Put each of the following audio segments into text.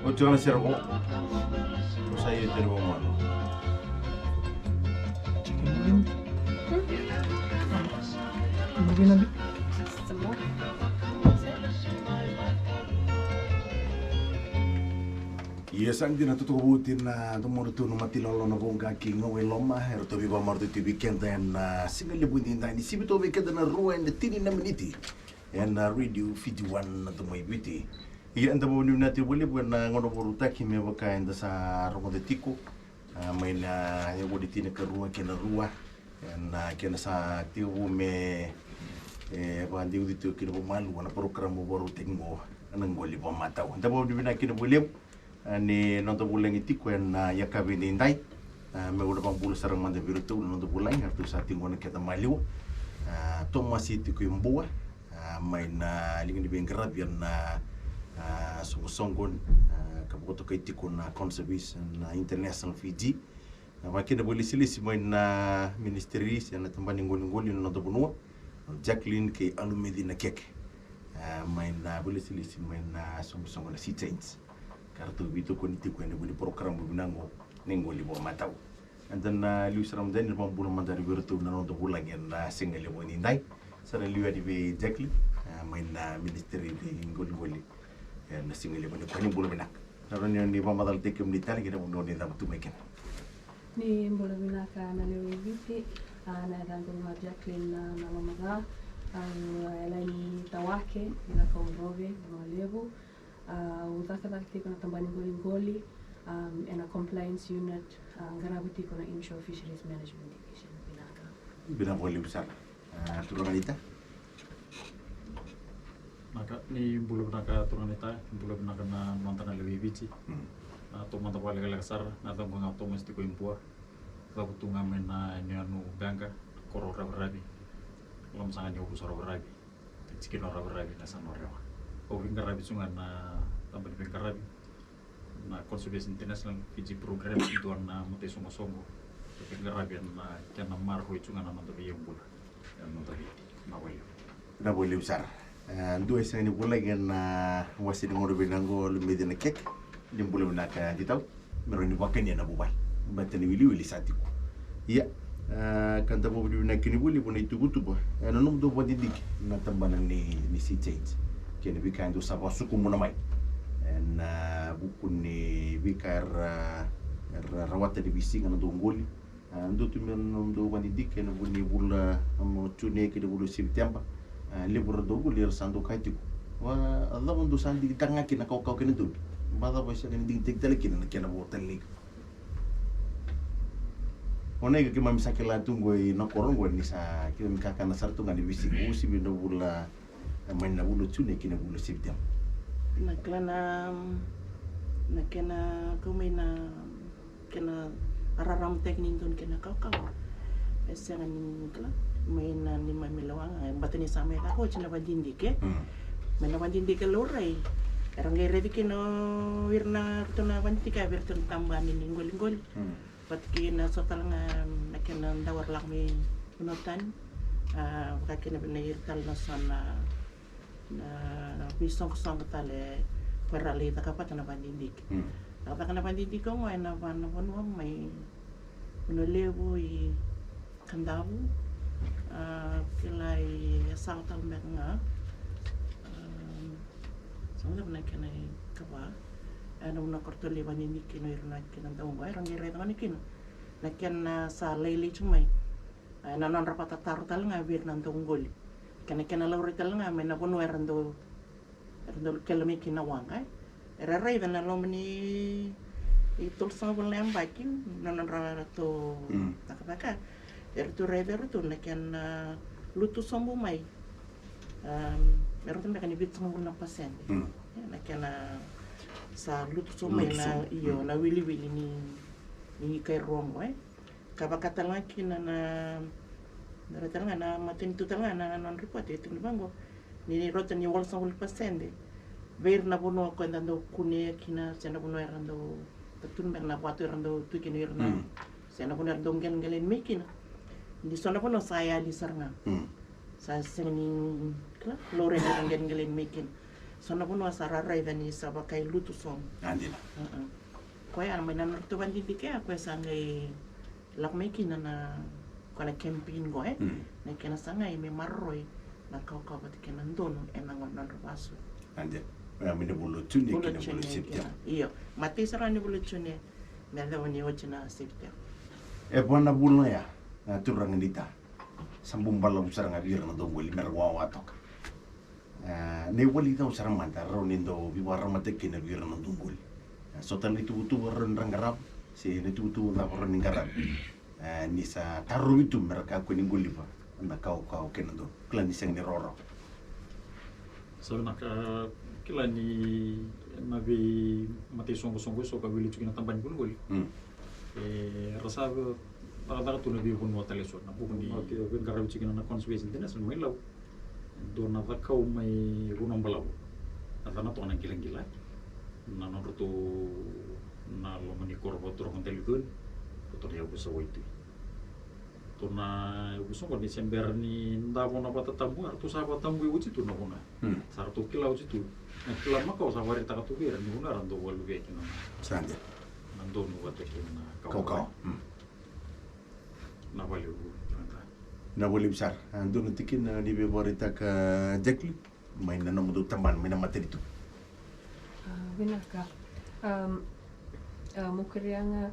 Ojo na sira ko. Saya itu mau mana? Mungkin nanti. Semua. Iya sang dina tutu butin na tumur tu numati lolo na bonga king no weloma her to biba martu ti weekend and single butin na ni sibito weekend na ruwa na tini na miniti and radio 51 na tumoy biti. Iya anda mo na ti wali bu na ngono boruta ki me baka enda sa romo de tiku may na ya bodi tina ka ruwa kena ruwa and kena sa ti me bandi udito kina bumalu na program mo boru tingo anang goli pa mataw. Anda mo na kina bulim ni nonton bulan itu kuen ya kami nindai me udah pambul sarang manda biru tu nonton bulan harus saat tinggal kita malu tu masih itu kuen buah main lingin di bengkara biar sungguh-sungguh kabupaten kaitikun conservation international Fiji makin boleh silisi main ministeris yang tambah ninggol-ninggol yang nonton benua Jacqueline ke Alumedina kek main boleh silisi main sungguh-sungguh si change kartu itu koniti ko ene buli program bu nango ningo libo mataw andan Luis Ramdan ni pambul mandari bertu na no bulan yan single libo ni ndai sara liwa di be Jacqueline main ministry di ngol-ngoli yan single libo ni kani bulu minak naron yan di pamadal tekem di tali kita bundo ni tu meken Ni bulu minaka na lewe biti na dango ma Jacqueline na mamaga ang elani tawake ila ka urove no levo udhakadhakti kuna tambani ngoli and a compliance unit ngarabuti kuna inshore fisheries management division binang boleh besar turun kita Naka ni bulu naka turun kita bulu naka na mantana lewi bici atau mantap wale kala kasar atau mengato mesti ko impua kalau tunga mena ni anu ganga korora berabi lam sangat nyobu soro berabi cikin ora berabi na sanorewa o bingarabi sungan na tambah di bingarabi na conservation international Fiji program itu na mute songo-songo bingarabi na kana marho itu ngana na tabi yung bula yan na tabi na boleh besar dua sen ni boleh kan wasi ngoro binango lumedi na kek dim boleh nak ditau meroni wakan ya na bubai batani wili satiku iya kan tabo budi na kini boleh pun itu gutu ba na num do bodi dik na tambanan ni si change kene bi kain do sapa suku muna mai en buku ni bi kar rawat di bising ana do ngoli ando tu men do bandi dik kene buni bula mo tune ke do bulu September libur do bulu sando kaitiku wa Allah undo sandi tanga kina kau kene do bada boy sa ding tik tele kina kena botel lik Onega que mami sakela tungo na korongo ni sa kila mikaka na sartu ngani bisi usi bindo bula main na bulu tune kina bulu September na kena kumina kena araram teknik tun kena kau esenga ni kala main ni mamilawang batani sama ka ko china bandindi ke main bandindi ke lorai erangge revi kino wirna tuna bandika bertun tambahan ni ngol pat kina sotal na kena dawar lakmi unotan kakina benair tal na sana na pisong tale perali takapat na bandindik taka na bandindik ko ngay na panapon may unolevo i kandabu kilay asal tal nga sama na kena kaba ano na kortoli bandindik kino irna kina daw ba rang ire tangani kino na kena sa lele chumay nanon rapat tatar tal nga bir nantong goli kena lauri tal nga may napuno erando kelami kinawang ay eraray na lomni itul sa bulan baki nanon rato takaka ertu rever tu na kena lutu sombu mai ertu na kanibit sa bulan pasen na kena sa lutu sombu na iyo na wili ni kay rongo ay kabakatal nga kina na daratal nga na matin tutal nga na non report itu ni bango ni rota ni wal sa pasende ver na bono ko andando kune kina sena bono erando tatun ber na watu erando tu kini erna sena bono erando ngelen mekina di sona bono saya di sarnga sa seni kla lore ngelen mekin Sana pun wasara rai dani sabakai lutu song. Andina. Koe ana mai nana tu bandi dike aku sangai lakmeki nana kala camping goe. Na kena sangai me marroi na kau bat kena ndono enang nan rabasu. Andina. Mina bulu tuni Bulu kina bulu tune, siptia. iyo. Mati sarani bulu tune. Me lewani ochina siptia. Buana bulu ya. Turang nita. Sambung balam sarang abir na dongoli merwa watok. Ne wali tau sarang manta ronindo biwara mateki na bir na dongoli. Sotan itu ren rangarap si itu na ren ngarap. Nisa taru itu mereka ko ningoli pa. Na kau kenando. Klan isang ni roro. So kila ni nabi mati songko so ka wili chukina tamban pun gol. Rasa para tu nabi pun mo taleso na pun di ben karawi chukina na conservation tenas mai law. Do na vakau mai runong balau. Atana to nang kilang-kilang. Na no tu na lo mani korbo tro kon telikun. To dia busa waitu. To na busa ko Desember ni ndabo na patatamu artu sa patamu uci tu na kuna. Sartu kilau uci tu. Na kila makau sa wari taka tubira ni una rando walu ge kina. Sande. Nando nu wate kina Kau. Na walu. Na wali besar. Ando nutikin ni beborita ka Jacqueline. Main na namudu tamban main na materi tu. Vinaka. Mukirianga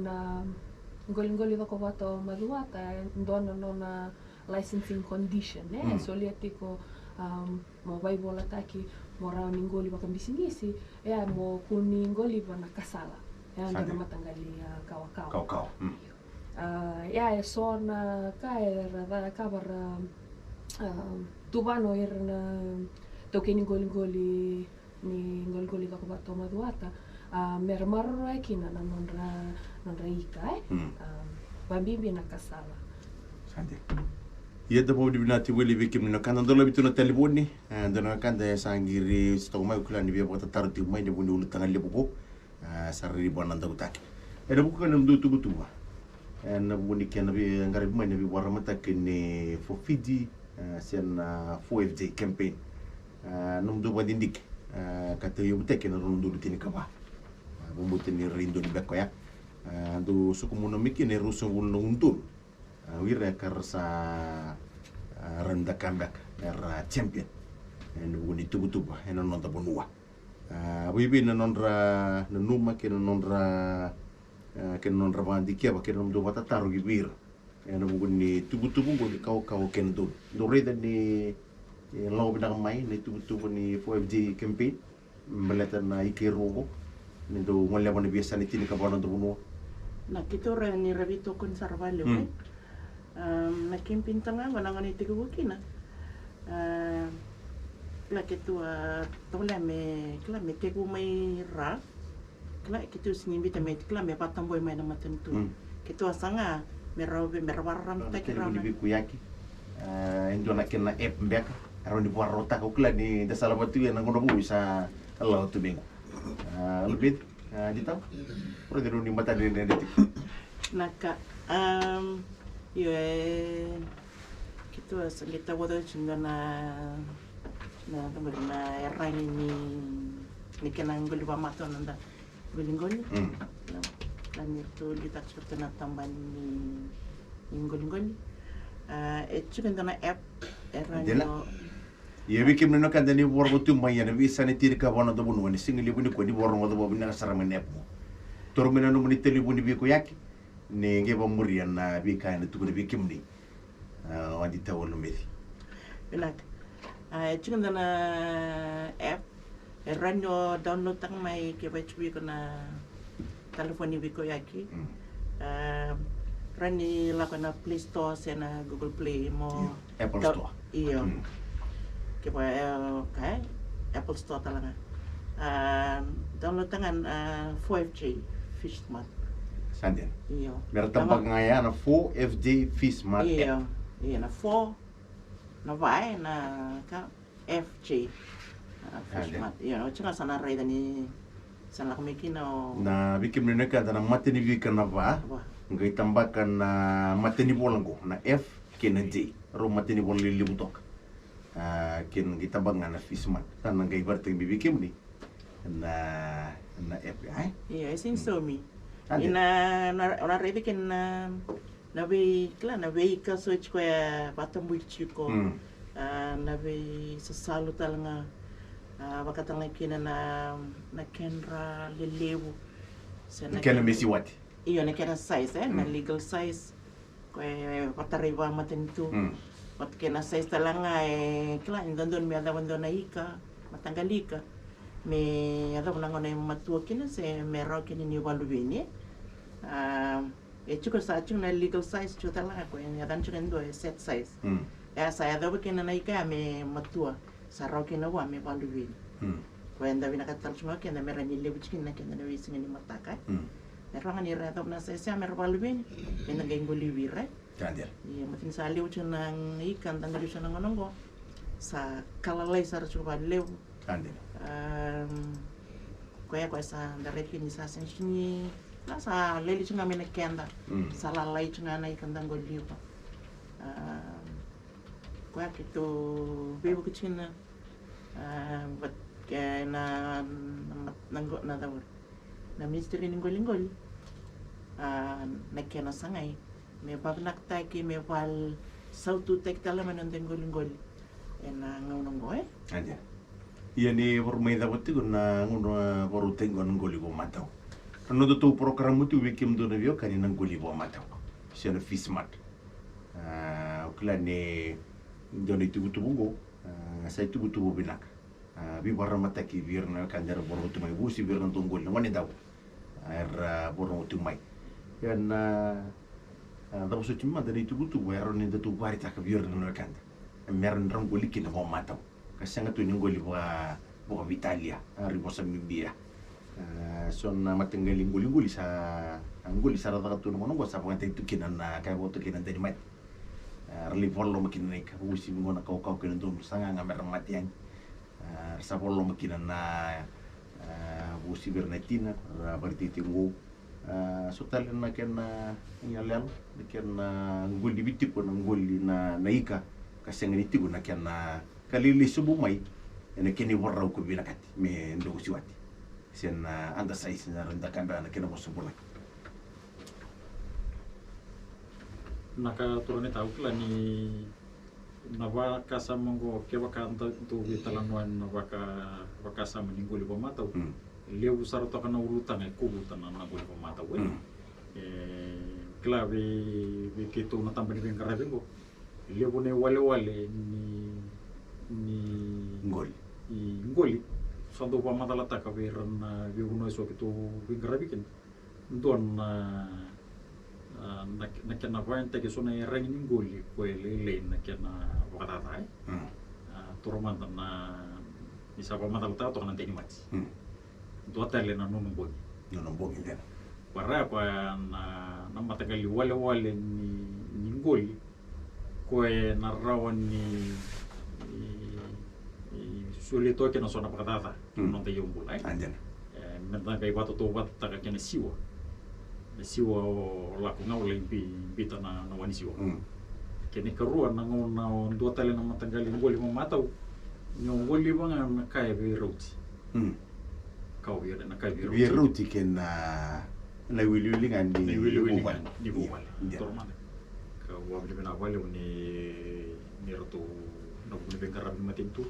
na ngoli wako wato maduata ndona na licensing condition soliati ko mo Bible ataki mo rao ngoli wako bisinisi mo kuni ngoli wana kasala ndo matangali kawa so na kaera kabara tubano irna tokeni ngoli ni ngoli wako wato maduata mermarro kina na nonra ika bambibi na kasala Sande. Ia da mau dibinati wili bikim no kan ndola bitu na telefoni ndona kan da sangiri sto mai kula ni biya bota taruti mai ne bundu ulu tangal lebuko sarri bona nda utaki eda buku kan ndu tu butuwa na buni ken bi ngari mai ne bi wara mata ken for Fiji sen 4FJ campaign num do badindik kata yo buteke na ndu tini kaba bumbutin ni rindo ni beko ya do sukumuno miki ne ruso wulno untul wira karsa renda comeback era champion en woni tubutuba en non ta bonua wibi na nonra na numa ke nonra bandi ke ba ke non do bata taru gibir en woni tubutubu ngoni kau ken do reda ni law bidang mai ni tubutubu ni 4FJ campaign meleta na ikirongo ndo ngolle bona biasa ni tini ka bona do bonua Na kito ni rabito kon sarvale na camping tanga manangani tiku kina la kitu tola me teku mai ra kla kitu sinimbi me kla me patamboy mai na matentu kitu sanga merawaram ta kira na biku yaki endo na kena app mbeka aro ni buar rota ko kla ni da sala batu ya ngono bu bisa Allah tu bing lebih ditau pro ni mata de naka yo kitu kita wado chinga na tunggu na erang ni kenang gulu ba mato nanda gulingol dan itu kita seperti na tamban ni gulingol itu kan na app erang ye bikim no kan dani worbo tu mai na bi sanitiri ka bona do bunu ni singli buni ko di worbo do bobu na sarama nepp tormina no muni teli buni bi ko yakki ne ngeba muriyan na bi kayna tugu bi kimni wadi tawolu meti binak chicken na app ranyo download tang mai ke ba chubi kana telefoni bi ko yaki rani la kana Play Store sena Google Play mo Apple Store iyo ke ba kai Apple Store talanga download tangan 4FJ Fish Smart Sanden. Iyo. Bertampak ngaya na 4FJ Fish Smart. Iyo. Iyo na 4 na vai na ka FJ Fish Smart. Iyo, cuma sana rai dani sana kamikin na bikim ni ka na mateni bi kana ba. Ngai tambakan na mateni bolango na F kena J. Ro mateni bol li butok. kin kita bangan na fismat tanang kay berteng bibikim ni na FBI. Iya, isin somi. Ande. Na rede ken na be ka switch ko ya batambu chiko. Na be sasalu talanga bakatanga kina na kenra lelewu. Kena mesi wat. Iyo na kena size na legal size. Ko patariwa matentu. Pat kena size talanga indondon mi ada wandona ika matangalika. Me ada unangona matua kina se mero kina ni waluvini. Chuko sa na legal size chutala ko ya dan churendo set size. Sa ada kina na ika me matua sa ro kina wa me waluvini. Ko enda vina katal chuma kina mera ni lebu kina kina na wisi ni mataka. Mera ni ra na sa mera waluvini. Ena ngengoli wire. Kandir. Iya matin sa lew chunang ikan tanggal chunang ngonongo. Sa kalalay sa chupa lew. Kandir. Kaya sa daret kini sa senshini la sa leli chunga mena kenda sa lalai chunga na ikan tanggol liwa kaya kito bebo kichina but kaya na nanggo na tawar na misteri ninggol na kena sangay me bagnak taki me val sautu tek talaman ng tinggol na ngaunong Kandir. Ia ni formai da botti na ngono boru tengo ngoli bo matau. No tu program tu wikim do na vio kani ngoli bo matau. Sia fismat. Okla ne doni tu bungo. Sai tu binak. Bi barra mataki vir na kandar boru tu mai busi vir na tungol na wani daw. Boru tu mai. Yan da bosu timma da tu wero ni da tu bari ta ka vir na kanda. Meron rangoli kin bo matau. Kasi nga tuwing ngoli buka Vitalia, ribo sa Mibia. So na matanggaling guli-guli sa rata tu naman sa pagkatay tukinan na kaya mo tukinan din mat. Relivolo makinan ka busi mo na kau kinan dum sanga nga merang matian. Sa polo makinan na busi bernetina bertitingu. So talin na ken nyalel ken nguli biti ko nguli na naika kasi nga nitigo na ken kalili subu mai ene kini warau ko binakati me ndo siwati sen anda sai sen renda kanda na kena bosubula naka turune tau kila ni nawa kasamongo ke wakanta tu bitalanwan waka sama ningguli pamatau leu saro to kana urutan e kubutan na guli pamatau kila be kitu na tambani ben karabengo leu ne wale ni ngoli sando pa madalata ka veran viuno eso kitu vingarabikin don na kena vante ke sona reng ni ngoli ko le na kena wakata ai turman na isa pa madalata to kana teni mati do tele na nunu bongi den para pa na matagali wale ni ngoli ko na rawan ni sulit to kena sona pakatata non te yombul ai anjen mentang kai watu to wat taka kena siwa la ku ngau le bita na wani siwa kene karua na ngau na do tale na matanggali ngoli mo matau ngoli banga na kai be roti kau bi na kai bi roti ken na wili ngan ni wale tormane ka wa bi na wale ni roto na ku be karab matin tu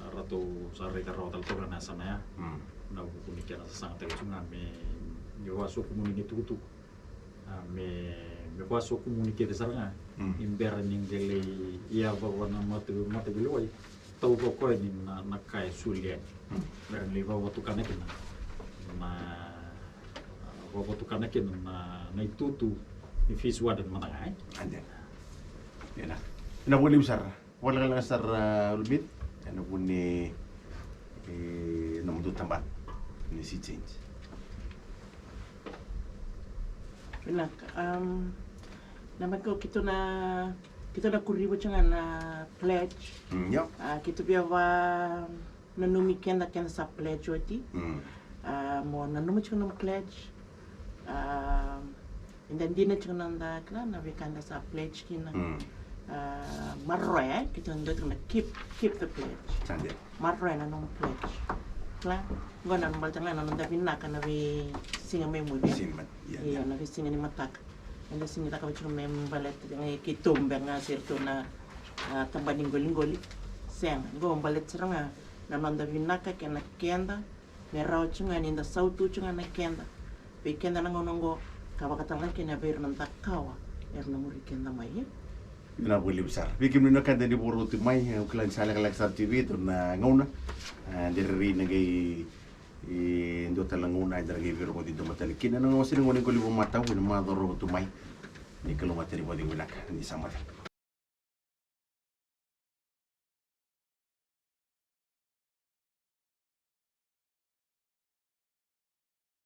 ratu sare karo tal to na sana ya na ku ni kana sangat tele me yo aso komunike tu me ko aso komunike de saranga imbera ningele ia bawa na mate biloi tau ko ni na kai sulia mer le bawa tu kana kena na bawa tu kana kena na itutu ni fiswa dan matangai ande na boleh besar wala lang sar ulbit ano po ni namundo tambat ni si change Nak naman ko kita na kuribo changa na pledge kita biawa nanumiken na ken sa pledge oti mo nanumi changa na pledge and then dinner changa na kana na vikanda sa pledge kina marroy kita ndo tuna keep the pledge Sandi. marroy na nong pledge la ngona mbal tanga na nda binaka na vi singa memu dia Sinman. iya na vi singa ni matak anda singa taka vichu membalet ngai kitumbe nga sirtu na tambani ngoli sen go mbalet seranga na nda binaka kena kenda merau chunga ni nda sautu chunga na kenda pe kenda na ngonongo kawakatanga kena ver nanta kawa erna muri kenda mai ya Ina boleh besar. Bikin mina kan tadi buru tu mai uklan sala kalak sar TV tu na ngona. Dari nagai ndo talang ngona dari biru ko dito matali. Kina na ngawasi ngoni ko libo mata win ma doro tu mai. Ni kalau materi boding binak ni sama.